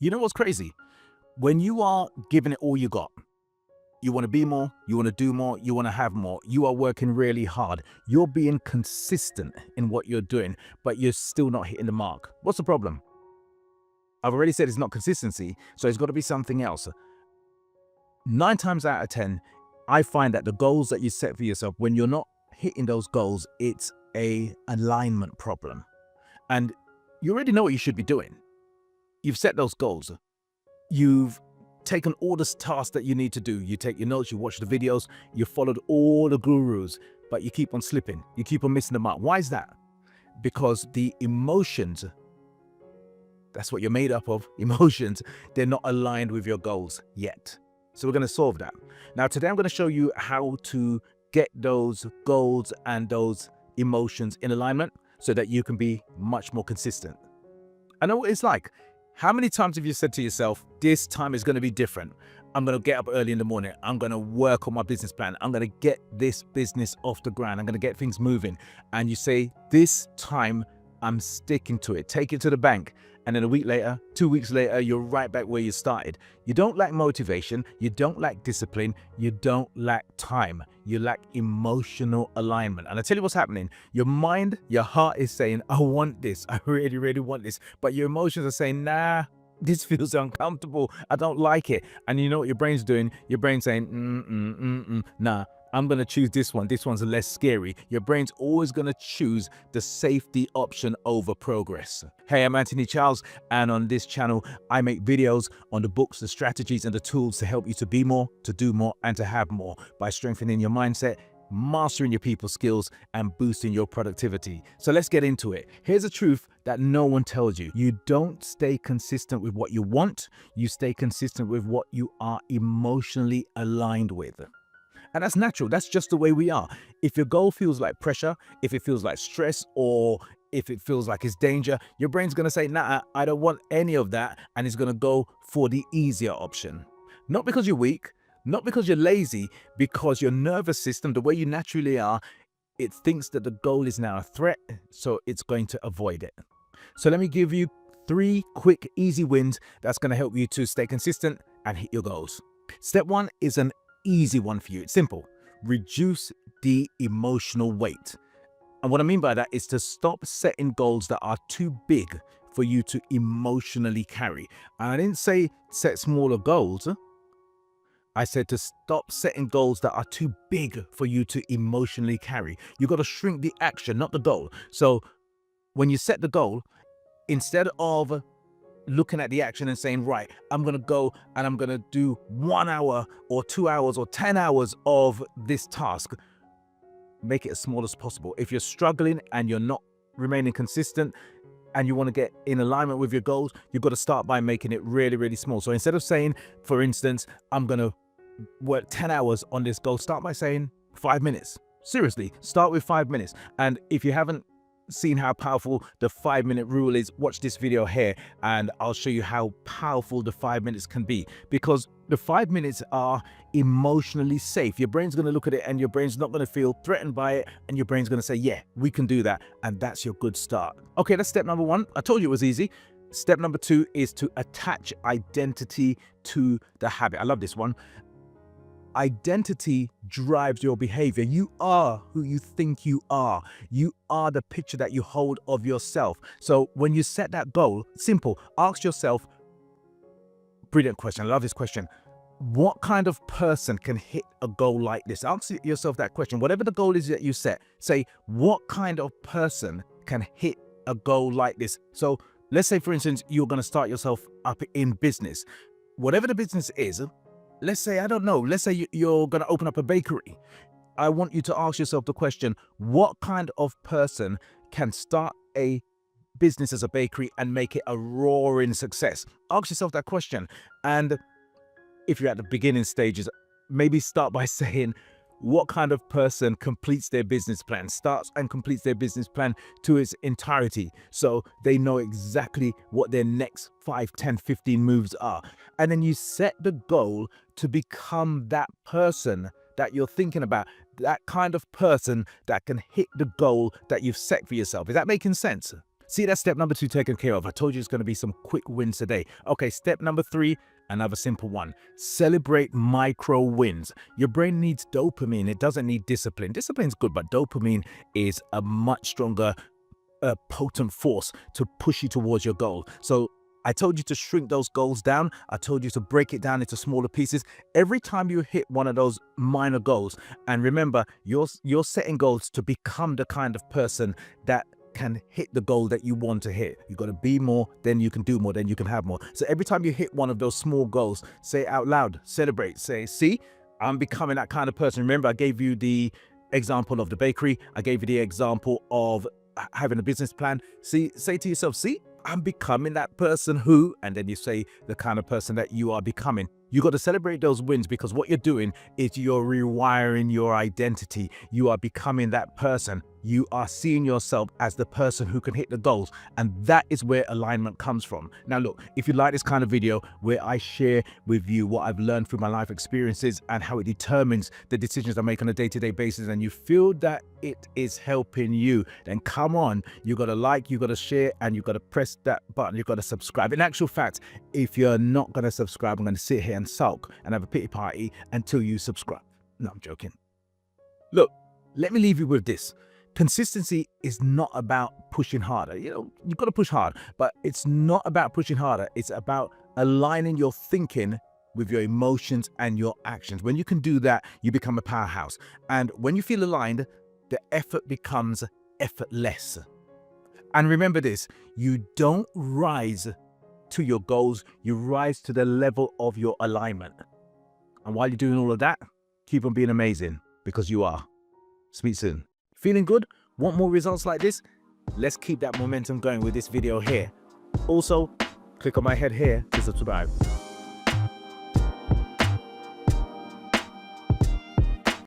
You know what's crazy? When you are giving it all you got, you want to be more, you want to do more, you want to have more, you are working really hard, you're being consistent in what you're doing, but you're still not hitting the mark. What's the problem? I've already said it's not consistency, so it's got to be something else. 9 times out of 10, I find that the goals that you set for yourself, when you're not hitting those goals, it's a alignment problem. And you already know what you should be doing. You've set those goals. You've taken all the tasks that you need to do. You take your notes, you watch the videos, you followed all the gurus, but you keep on slipping. You keep on missing the mark. Why is that? Because the emotions, that's what you're made up of, emotions, they're not aligned with your goals yet. So we're going to solve that. Now, today I'm going to show you how to get those goals and those emotions in alignment so that you can be much more consistent. I know what it's like. How many times have you said to yourself, this time is going to be different? I'm going to get up early in the morning. I'm going to work on my business plan. I'm going to get this business off the ground. I'm going to get things moving. And you say, this time I'm sticking to it. Take it to the bank. And then a week later, 2 weeks later, you're right back where you started. You don't lack motivation. You don't lack discipline. You don't lack time. You lack emotional alignment. And I tell you what's happening. Your mind, your heart is saying, I want this. I really, really want this. But your emotions are saying, nah, this feels uncomfortable. I don't like it. And you know what your brain's doing? Your brain's saying, nah. I'm going to choose this one. This one's less scary. Your brain's always going to choose the safety option over progress. Hey, I'm Anthony Charles, and on this channel, I make videos on the books, the strategies, and the tools to help you to be more, to do more, and to have more by strengthening your mindset, mastering your people skills, and boosting your productivity. So let's get into it. Here's a truth that no one tells you. You don't stay consistent with what you want. You stay consistent with what you are emotionally aligned with. And that's natural. That's just the way we are. If your goal feels like pressure, if it feels like stress, or if it feels like it's danger, your brain's going to say, nah, I don't want any of that. And it's going to go for the easier option. Not because you're weak, not because you're lazy, because your nervous system, the way you naturally are, it thinks that the goal is now a threat, so it's going to avoid it. So let me give you 3 quick, easy wins that's going to help you to stay consistent and hit your goals. Step 1 is an easy one for you. It's simple. Reduce the emotional weight. And what I mean by that is to stop setting goals that are too big for you to emotionally carry. And I didn't say set smaller goals. I said to stop setting goals that are too big for you to emotionally carry. You got to shrink the action, not the goal. So when you set the goal, instead of looking at the action and saying, right, I'm going to go and I'm going to do 1 hour or 2 hours or 10 hours of this task, make it as small as possible. If you're struggling and you're not remaining consistent and you want to get in alignment with your goals, you've got to start by making it really, really small. So instead of saying, for instance, I'm going to work 10 hours on this goal, start by saying 5 minutes. Seriously, start with 5 minutes. And if you haven't seen how powerful the 5-minute rule is, watch this video here and I'll show you how powerful the 5 minutes can be, because the 5 minutes are emotionally safe. Your brain's going to look at it and your brain's not going to feel threatened by it, and your brain's going to say, yeah, we can do that. And that's your good start. Okay, that's step number 1. I told you it was easy. Step number 2 is to attach identity to the habit. I love this one. Identity drives your behavior. You are who you think you are. You are the picture that you hold of yourself. So when you set that goal, simple, ask yourself, brilliant question, I love this question. What kind of person can hit a goal like this? Ask yourself that question. Whatever the goal is that you set, say, what kind of person can hit a goal like this? So let's say, for instance, you're going to start yourself up in business. Whatever the business is, let's say, I don't know, let's say you're going to open up a bakery. I want you to ask yourself the question, what kind of person can start a business as a bakery and make it a roaring success? Ask yourself that question. And if you're at the beginning stages, maybe start by saying, what kind of person completes their business plan, starts and completes their business plan to its entirety, so they know exactly what their next 5, 10, 15 moves are. And then you set the goal to become that person that you're thinking about, that kind of person that can hit the goal that you've set for yourself. Is that making sense? See, that's step number 2 taken care of. I told you it's going to be some quick wins today. Okay, step number 3, another simple one. Celebrate micro wins. Your brain needs dopamine. It doesn't need discipline. Discipline's good, but dopamine is a much stronger, potent force to push you towards your goal. So I told you to shrink those goals down. I told you to break it down into smaller pieces. Every time you hit one of those minor goals, and remember, you're setting goals to become the kind of person that can hit the goal that you want to hit. You got to be more, then you can do more, then you can have more. So every time you hit one of those small goals, say it out loud, celebrate, say, see, I'm becoming that kind of person. Remember, I gave you the example of the bakery. I gave you the example of having a business plan. See, say to yourself, see, I'm becoming that person who, and then you say the kind of person that you are becoming. You got to celebrate those wins, because what you're doing is you're rewiring your identity. You are becoming that person. You are seeing yourself as the person who can hit the goals. And that is where alignment comes from. Now, look, if you like this kind of video where I share with you what I've learned through my life experiences and how it determines the decisions I make on a day-to-day basis, and you feel that it is helping you, then come on, you got to like, you got to share, and you got to press that button. You got to subscribe. In actual fact, if you're not going to subscribe, I'm going to sit here and sulk and have a pity party until you subscribe. No, I'm joking. Look, let me leave you with this. Consistency is not about pushing harder. You know, you've got to push hard, but it's not about pushing harder. It's about aligning your thinking with your emotions and your actions. When you can do that, you become a powerhouse. And when you feel aligned, the effort becomes effortless. And remember this, you don't rise to your goals, you rise to the level of your alignment. And while you're doing all of that, keep on being amazing, because you are. Speak soon. Feeling good? Want more results like this? Let's keep that momentum going with this video here. Also, click on my head here to subscribe.